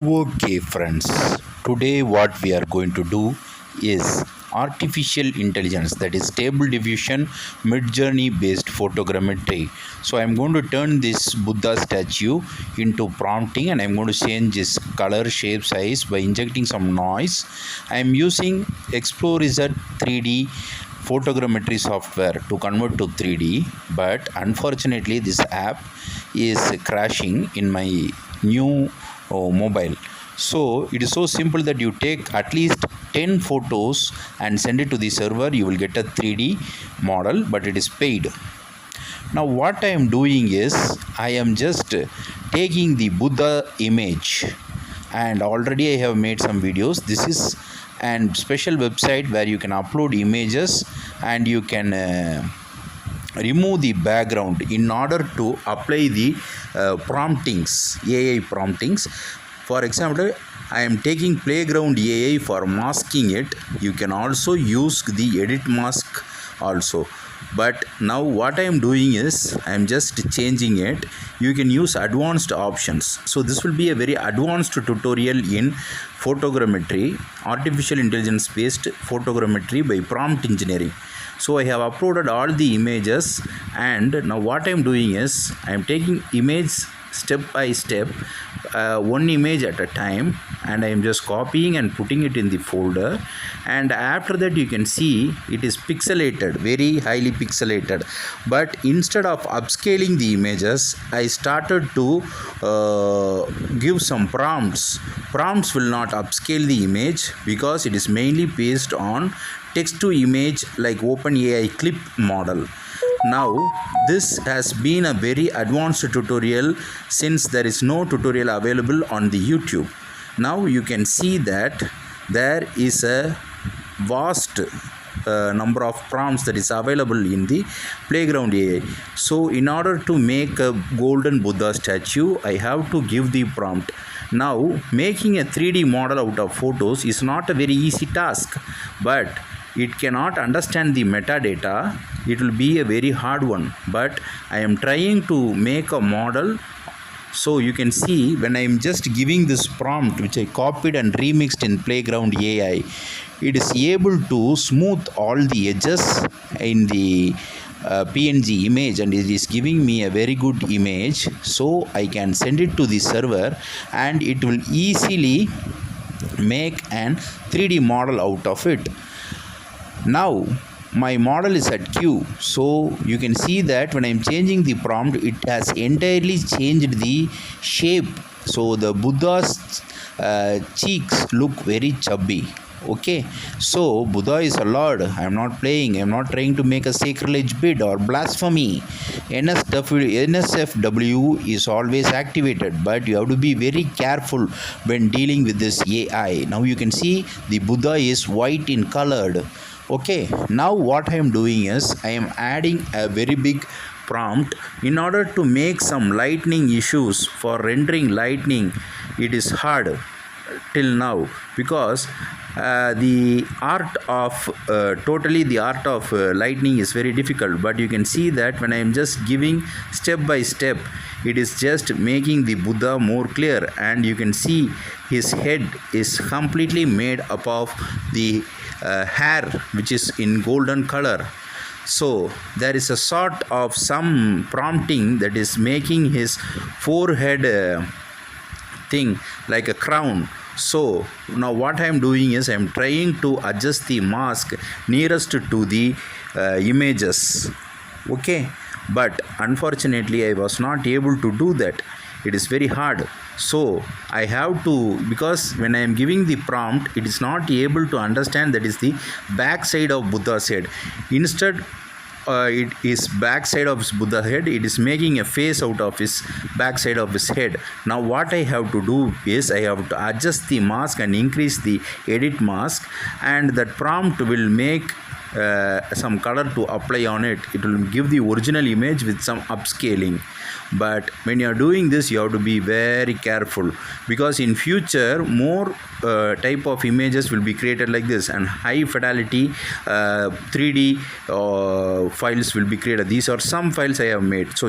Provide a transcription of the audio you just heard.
Okay, friends, today what we are going to do is artificial intelligence, that is stable diffusion mid journey based photogrammetry. So I'm going to turn this Buddha statue into prompting, and I'm going to change its color, shape, size by injecting some noise. I'm using Explorer 3D photogrammetry software to convert to 3D, but unfortunately this app is crashing in my new mobile. So it is so simple that you take at least 10 photos and send it to the server. You will get a 3D model, but it is paid. Now what I am doing is I am just taking the Buddha image, and already I have made some videos. This is an special website where you can upload images and you can remove the background in order to apply the promptings, AI promptings. For example, I am taking playground AI for masking it. You can also use the edit mask also. But now what I am doing is I am just changing it. You can use advanced options. So this will be a very advanced tutorial in photogrammetry, artificial intelligence based photogrammetry by prompt engineering. So I have uploaded all the images, and now what I am doing is I am taking image step by step, one image at a time, and I am just copying and putting it in the folder. And after that you can see it is pixelated, very highly pixelated. But instead of upscaling the images, I started to give some prompts. Prompts will not upscale the image because it is mainly based on text to image like OpenAI clip model. Now this has been a very advanced tutorial since there is no tutorial available on the YouTube. Now you can see that there is a vast number of prompts that is available in the playground AI. So in order to make a golden Buddha statue, I have to give the prompt. Now making a 3D model out of photos is not a very easy task, but it cannot understand the metadata. It will be a very hard one, but I am trying to make a model. So you can see when I am just giving this prompt, which I copied and remixed in playground AI, it is able to smooth all the edges in the PNG image, and it is giving me a very good image. So I can send it to the server and it will easily make an 3D model out of it. Now my model is at Q, so you can see that when I am changing the prompt, it has entirely changed the shape. So the Buddha's cheeks look very chubby. Okay, so Buddha is a lord. I am not playing. I am not trying to make a sacrilege bid or blasphemy. NSFW is always activated, but you have to be very careful when dealing with this AI. Now you can see the Buddha is white in colored. Okay, now what I am doing is I am adding a very big prompt in order to make some lightning issues. For rendering lightning, it is hard till now because the art of lightning is very difficult. But you can see that when I am just giving step by step, it is just making the Buddha more clear, and you can see his head is completely made up of the hair which is in golden color. So there is a sort of some prompting that is making his forehead thing like a crown. So now what I am doing is I am trying to adjust the mask nearest to the images. Okay, but unfortunately I was not able to do that. It is very hard. So I have to, because when I am giving the prompt, it is not able to understand that is the back side of Buddha's head. Instead it is back side of his Buddha head. It is making a face out of his back side of his head. Now what I have to do is I have to adjust the mask and increase the edit mask, and that prompt will make some color to apply on it. It will give the original image with some upscaling. But when you are doing this, you have to be very careful, because in future more type of images will be created like this, and high fidelity 3D files will be created. These are some files I have made. So